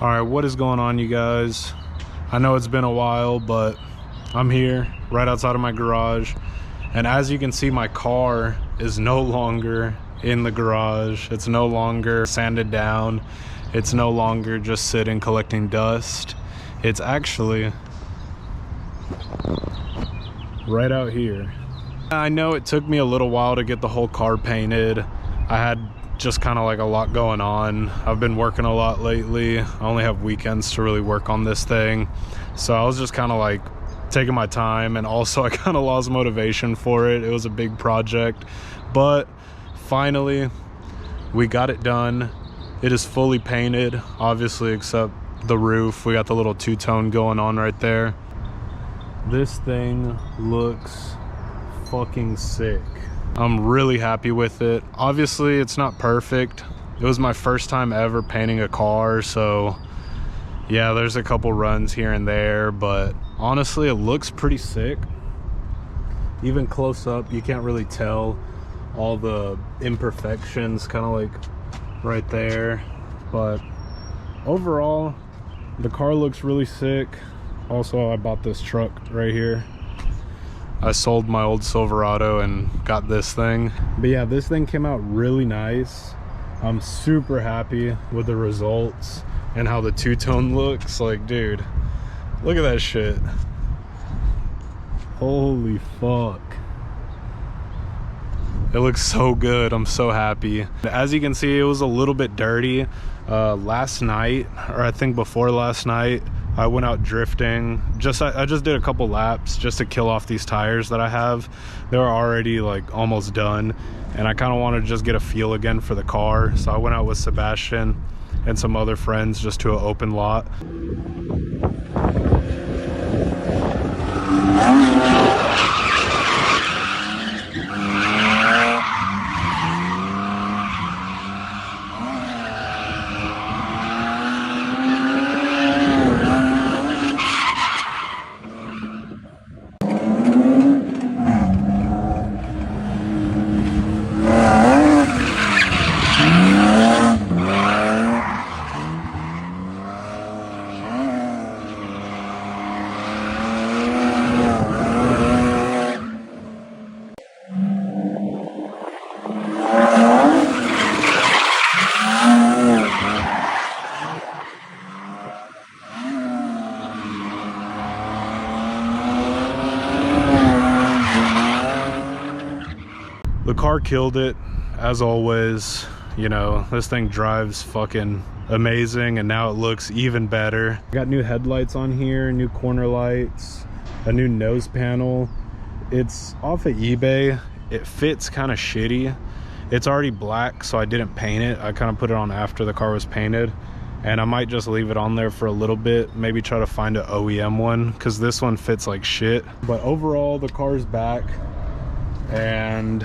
All right, what is going on, you guys? I know it's been a while, but I'm here right outside of my garage, and as you can see, my car is no longer in the garage. It's no longer sanded down. It's no longer just sitting collecting dust. It's actually right out here. I know it took me a little while to get the whole car painted. I had just kind of like a lot going on. I've been working a lot lately. I only have weekends to really work on this thing, so I was just kind of like taking my time, and also I kind of lost motivation for it. It was a big project, but finally we got it done. It is fully painted, obviously, except the roof. We got the little two-tone going on right there. This thing looks fucking sick. I'm really happy with it. Obviously, it's not perfect. It was my first time ever painting a car, so yeah, there's a couple runs here and there, but honestly, it looks pretty sick. Even close up, you can't really tell all the imperfections, kind of like right there, but overall, the car looks really sick. Also, I bought this truck right here. I sold my old Silverado and got this thing. But yeah, this thing came out really nice. I'm super happy with the results and how the two-tone looks. Like, dude, look at that shit. Holy fuck. It looks so good. I'm so happy. As you can see, it was a little bit dirty last night, or I think before last night. I went out drifting. I just did a couple laps just to kill off these tires that I have. They were already like almost done, and I kind of wanted to just get a feel again for the car. So I went out with Sebastian and some other friends just to an open lot. The car killed it, as always. You know, this thing drives fucking amazing, and now it looks even better. Got new headlights on here, new corner lights, a new nose panel. It's off of eBay. It fits kind of shitty. It's already black, so I didn't paint it. I kind of put it on after the car was painted, and I might just leave it on there for a little bit, maybe try to find an OEM one, because this one fits like shit. But overall, the car's back, and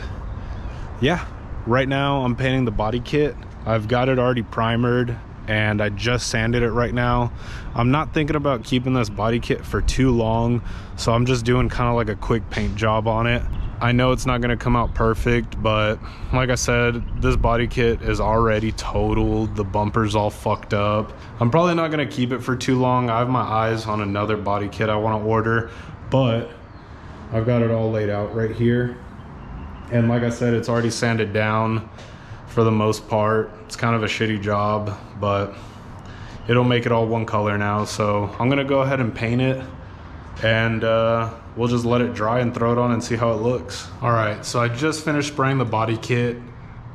yeah, right now I'm painting the body kit. I've got it already primered, and I just sanded it right now. I'm not thinking about keeping this body kit for too long, so I'm just doing kind of like a quick paint job on it. I know it's not going to come out perfect, but like I said, this body kit is already totaled. The bumper's all fucked up. I'm probably not going to keep it for too long. I have my eyes on another body kit I want to order, but I've got it all laid out right here. And like I said, it's already sanded down for the most part. It's kind of a shitty job, but it'll make it all one color now. So I'm gonna go ahead and paint it, and we'll just let it dry and throw it on and see how it looks. All right, so I just finished spraying the body kit,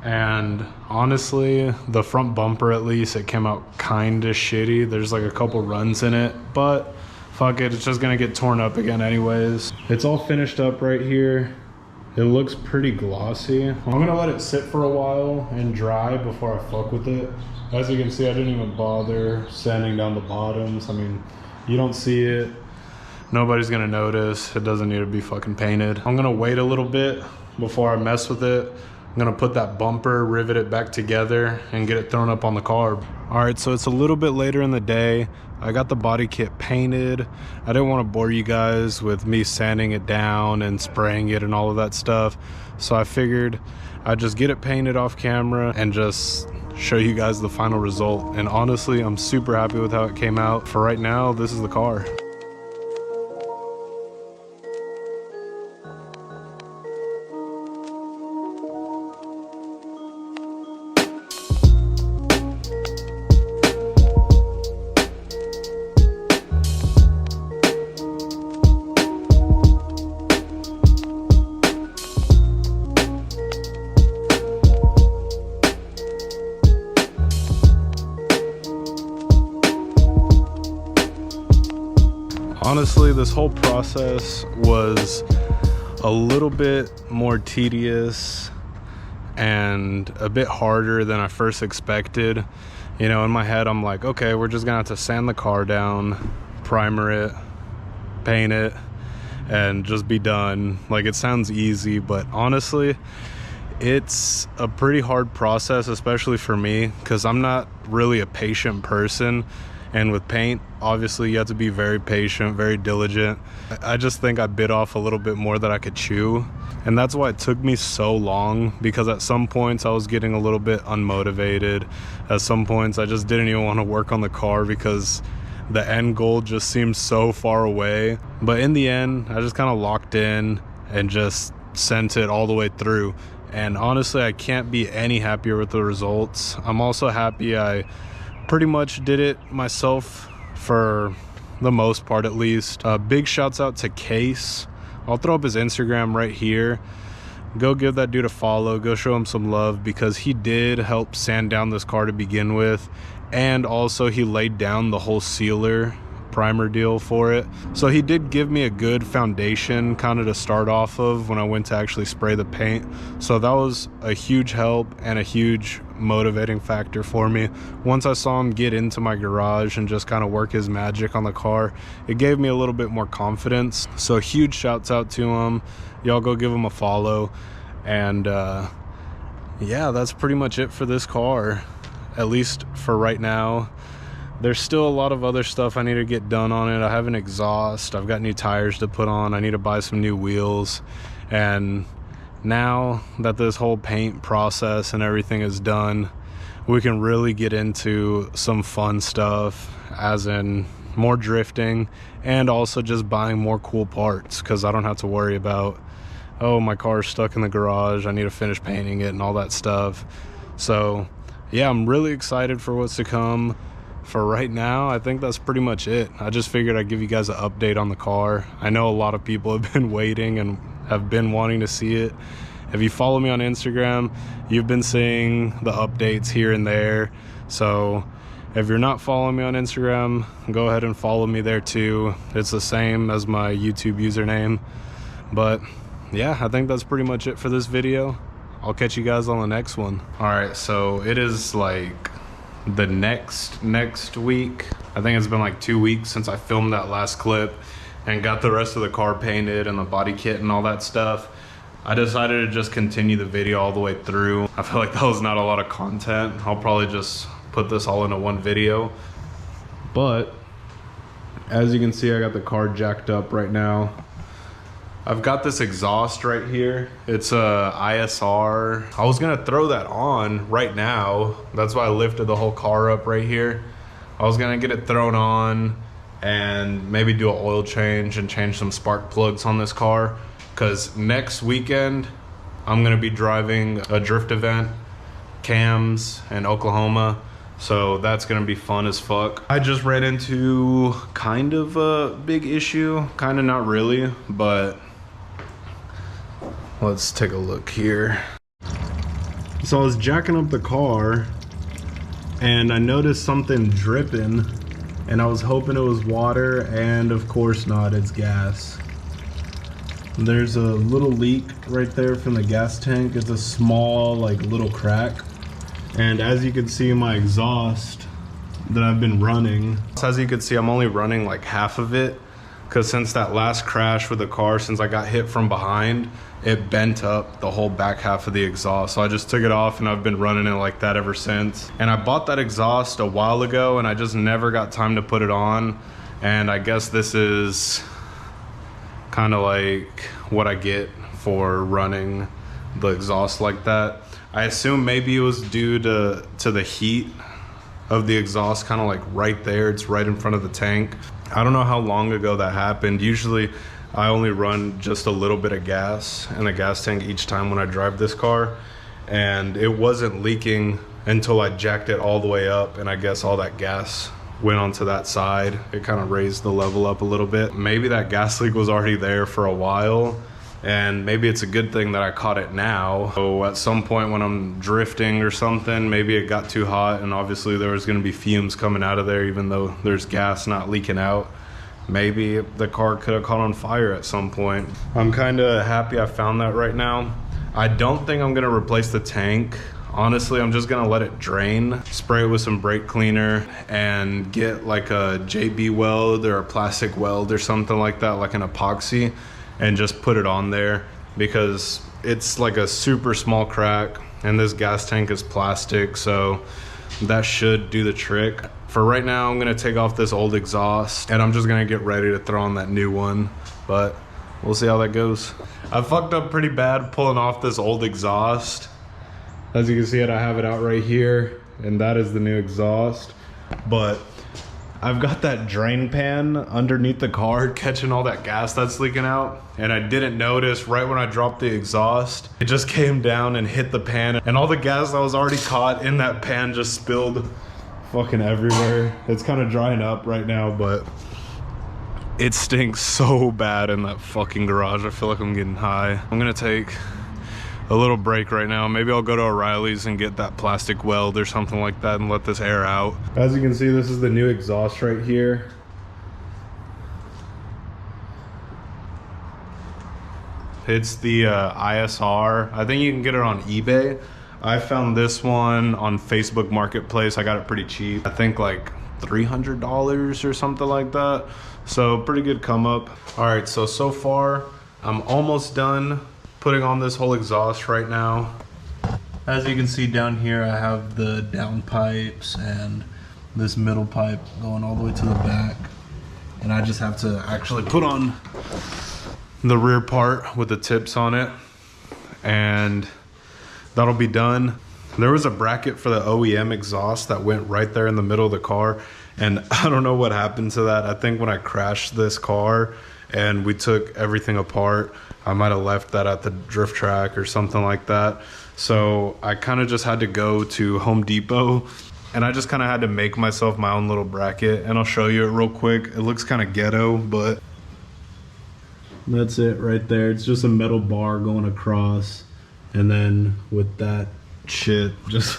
and honestly, the front bumper, at least, it came out kind of shitty. There's like a couple runs in it, but fuck it, it's just gonna get torn up again anyways. It's all finished up right here. It looks pretty glossy. I'm gonna let it sit for a while and dry before I fuck with it. As you can see, I didn't even bother sanding down the bottoms. I mean, you don't see it. Nobody's gonna notice. It doesn't need to be fucking painted. I'm gonna wait a little bit before I mess with it. I'm gonna put that bumper, rivet it back together, and get it thrown up on the car. All right, so it's a little bit later in the day. I got the body kit painted. I didn't want to bore you guys with me sanding it down and spraying it and all of that stuff. So I figured I'd just get it painted off camera and just show you guys the final result. And honestly, I'm super happy with how it came out. For right now, this is the car. Honestly, this whole process was a little bit more tedious and a bit harder than I first expected. You know, in my head, I'm like, okay, we're just gonna have to sand the car down, primer it, paint it, and just be done. Like, it sounds easy, but honestly, it's a pretty hard process, especially for me, because I'm not really a patient person. And with paint, obviously you have to be very patient, very diligent. I just think I bit off a little bit more than I could chew. And that's why it took me so long, because at some points I was getting a little bit unmotivated. At some points I just didn't even want to work on the car because the end goal just seemed so far away. But in the end, I just kind of locked in and just sent it all the way through. And honestly, I can't be any happier with the results. I'm also happy I pretty much did it myself for the most part, at least. Big shouts out to Case. I'll throw up his Instagram right here. Go give that dude a follow. Go show him some love, because he did help sand down this car to begin with, and also he laid down the whole sealer primer deal for it. So he did give me a good foundation kind of to start off of when I went to actually spray the paint. So that was a huge help and a huge motivating factor for me. Once I saw him get into my garage and just kind of work his magic on the car, it gave me a little bit more confidence. So huge shouts out to him. Y'all go give him a follow. And yeah, that's pretty much it for this car, at least for right now. There's still a lot of other stuff I need to get done on it. I have an exhaust, I've got new tires to put on, I need to buy some new wheels. And now that this whole paint process and everything is done, we can really get into some fun stuff, as in more drifting, and also just buying more cool parts, because I don't have to worry about, oh, my car's stuck in the garage, I need to finish painting it and all that stuff. So yeah, I'm really excited for what's to come. For right now, I think that's pretty much it. I just figured I'd give you guys an update on the car. I know a lot of people have been waiting and have been wanting to see it. If you follow me on Instagram, you've been seeing the updates here and there. So if you're not following me on Instagram, go ahead and follow me there too. It's the same as my YouTube username. But yeah, I think that's pretty much it for this video. I'll catch you guys on the next one. All right, so it is like the next week. I think it's been like 2 weeks since I filmed that last clip and got the rest of the car painted and the body kit and all that stuff. I decided to just continue the video all the way through. I feel like that was not a lot of content. I'll probably just put this all into one video. But as you can see, I got the car jacked up right now. I've got this exhaust right here. It's a ISR. I was gonna throw that on right now. That's why I lifted the whole car up right here. I was gonna get it thrown on and maybe do an oil change and change some spark plugs on this car, because next weekend I'm gonna be driving a drift event, Cams in Oklahoma. So that's gonna be fun as fuck. I just ran into kind of a big issue, kind of not really, but let's take a look here. So I was jacking up the car and I noticed something dripping, and I was hoping it was water, and of course not, it's gas. There's a little leak right there from the gas tank. It's a small, like, little crack. And as you can see, my exhaust that I've been running, as you can see, I'm only running like half of it, because since that last crash with the car, since I got hit from behind, it bent up the whole back half of the exhaust. So I just took it off and I've been running it like that ever since. And I bought that exhaust a while ago and I just never got time to put it on. And I guess this is kind of like what I get for running the exhaust like that. I assume maybe it was due to the heat of the exhaust, kind of like right there. It's right in front of the tank. I don't know how long ago that happened. Usually I only run just a little bit of gas in the gas tank each time when I drive this car, and it wasn't leaking until I jacked it all the way up, and I guess all that gas went onto that side. It kind of raised the level up a little bit. Maybe that gas leak was already there for a while, and maybe it's a good thing that I caught it now. So at some point when I'm drifting or something, maybe it got too hot, and obviously there was gonna be fumes coming out of there even though there's gas not leaking out. Maybe the car could have caught on fire at some point. I'm kind of happy I found that right now. I don't think I'm gonna replace the tank. Honestly, I'm just gonna let it drain, spray it with some brake cleaner, and get like a JB weld or a plastic weld or something like that, like an epoxy, and just put it on there, because it's like a super small crack and this gas tank is plastic, so that should do the trick. For right now, I'm gonna take off this old exhaust and I'm just gonna get ready to throw on that new one, but we'll see how that goes. I fucked up pretty bad pulling off this old exhaust. As you can see, I have it out right here, and that is the new exhaust. But I've got that drain pan underneath the car catching all that gas that's leaking out, and I didn't notice right when I dropped the exhaust. It just came down and hit the pan, and all the gas that was already caught in that pan just spilled fucking everywhere. It's kind of drying up right now, but it stinks so bad in that fucking garage. I feel like I'm getting high. I'm gonna take a little break right now. Maybe I'll go to O'Reilly's and get that plastic weld or something like that and let this air out. As you can see, this is the new exhaust right here. It's the ISR. I think you can get it on eBay. I found this one on Facebook Marketplace. I got it pretty cheap. I think like $300 or something like that. So pretty good come up. All right, so far I'm almost done putting on this whole exhaust right now. As you can see down here, I have the down pipes and this middle pipe going all the way to the back. And I just have to actually put on the rear part with the tips on it, and that'll be done. There was a bracket for the OEM exhaust that went right there in the middle of the car, and I don't know what happened to that. I think when I crashed this car and we took everything apart, I might have left that at the drift track or something like that. So I kind of just had to go to Home Depot, and I just kind of had to make myself my own little bracket, and I'll show you it real quick. It looks kind of ghetto, but that's it right there. It's just a metal bar going across, and then with that shit just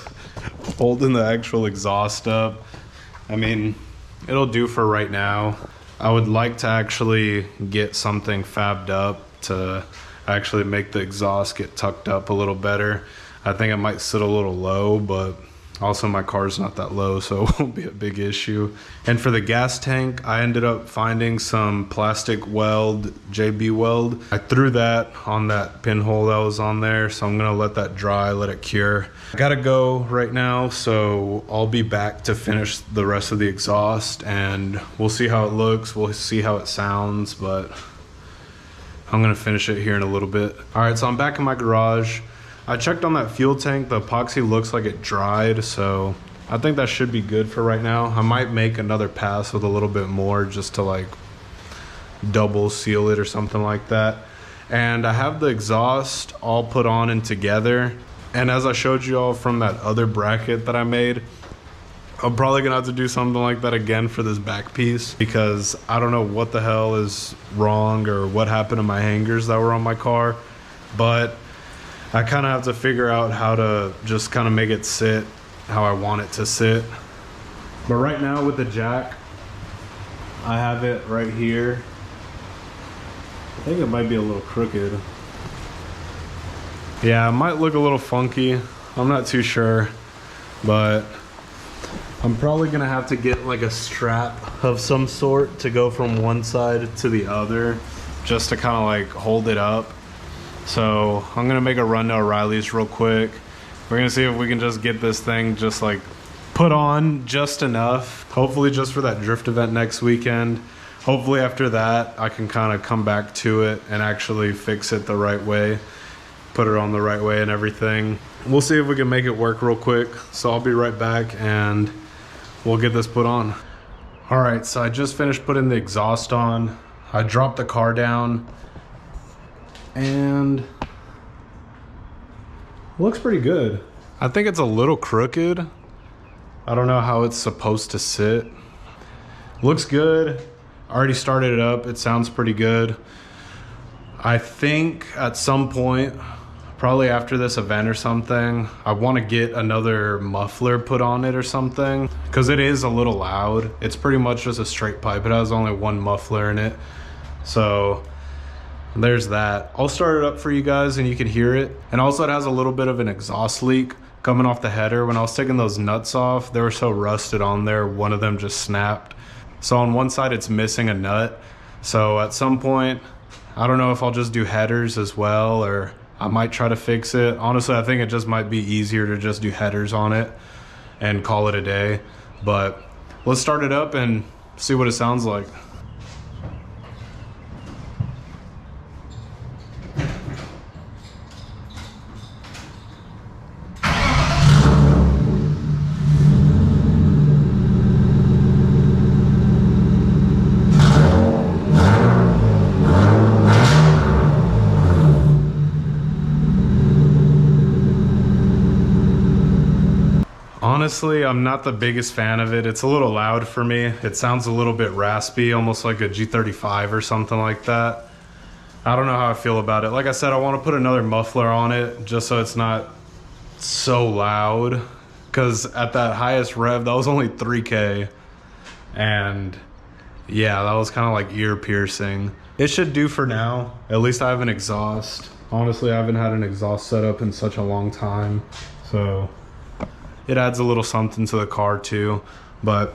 holding the actual exhaust up. I mean, it'll do for right now. I would like to actually get something fabbed up to actually make the exhaust get tucked up a little better. I think it might sit a little low, but also my car's not that low, so it won't be a big issue. And for the gas tank, I ended up finding some plastic weld, JB weld. I threw that on that pinhole that was on there, so I'm gonna let that dry, let it cure. I gotta go right now, so I'll be back to finish the rest of the exhaust, and we'll see how it looks, we'll see how it sounds, but I'm gonna finish it here in a little bit. All right, so I'm back in my garage. I checked on that fuel tank. The epoxy looks like it dried, so I think that should be good for right now. I might make another pass with a little bit more just to like double seal it or something like that. And I have the exhaust all put on and together. And as I showed you all from that other bracket that I made, I'm probably gonna have to do something like that again for this back piece, because I don't know what the hell is wrong or what happened to my hangers that were on my car, but I kind of have to figure out how to just kind of make it sit how I want it to sit. But right now with the jack, I have it right here. I think it might be a little crooked. Yeah, it might look a little funky. I'm not too sure, but I'm probably gonna have to get like a strap of some sort to go from one side to the other, just to kind of like hold it up. So I'm gonna make a run to O'Reilly's real quick. We're gonna see if we can just get this thing just like put on just enough, hopefully just for that drift event next weekend. Hopefully after that I can kind of come back to it and actually fix it the right way, put it on the right way and everything. we'll see if we can make it work real quick. So I'll be right back and we'll get this put on. All right, so I just finished putting the exhaust on. I dropped the car down and looks pretty good. I think it's a little crooked. I don't know how it's supposed to sit. Looks good. I already started it up. It sounds pretty good. I think at some point, probably after this event or something, I want to get another muffler put on it or something, because it is a little loud. It's pretty much just a straight pipe. It has only one muffler in it. So there's that. I'll start it up for you guys and you can hear it. And also it has a little bit of an exhaust leak coming off the header. When I was taking those nuts off, they were so rusted on there, one of them just snapped. So on one side it's missing a nut. So at some point, I don't know if I'll just do headers as well, or I might try to fix it. Honestly, I think it just might be easier to just do headers on it and call it a day. But let's start it up and see what it sounds like. Honestly, I'm not the biggest fan of it. It's a little loud for me. It sounds a little bit raspy, almost like a G35 or something like that. I don't know how I feel about it. Like I said, I want to put another muffler on it just so it's not so loud. Because at that highest rev, that was only 3K. And yeah, that was kind of like ear piercing. It should do for now. At least I have an exhaust. Honestly, I haven't had an exhaust set up in such a long time. So it adds a little something to the car too. But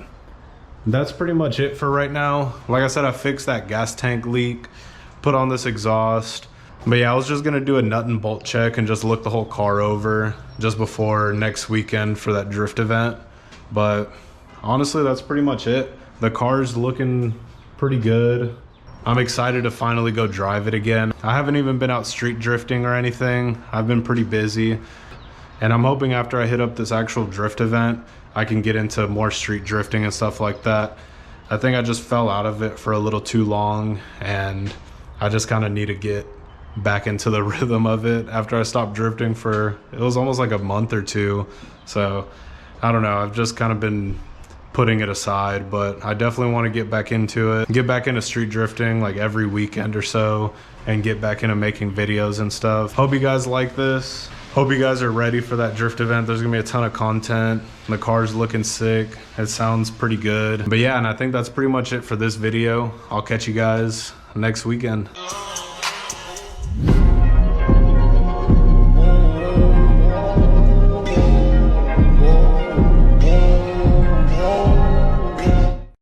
that's pretty much it for right now. Like I said, I fixed that gas tank leak, put on this exhaust. But yeah, I was just gonna do a nut and bolt check and just look the whole car over just before next weekend for that drift event. But honestly, that's pretty much it. The car's looking pretty good. I'm excited to finally go drive it again. I haven't even been out street drifting or anything. I've been pretty busy. And I'm hoping after I hit up this actual drift event, I can get into more street drifting and stuff like that. I think I just fell out of it for a little too long, and I just kind of need to get back into the rhythm of it after I stopped drifting for, it was almost like a month or two. So I don't know, I've just kind of been putting it aside, but I definitely want to get back into it, get back into street drifting like every weekend or so, and get back into making videos and stuff. Hope you guys like this. Hope you guys are ready for that drift event. There's gonna be a ton of content. The car's looking sick. It sounds pretty good. But yeah, and I think that's pretty much it for this video. I'll catch you guys next weekend.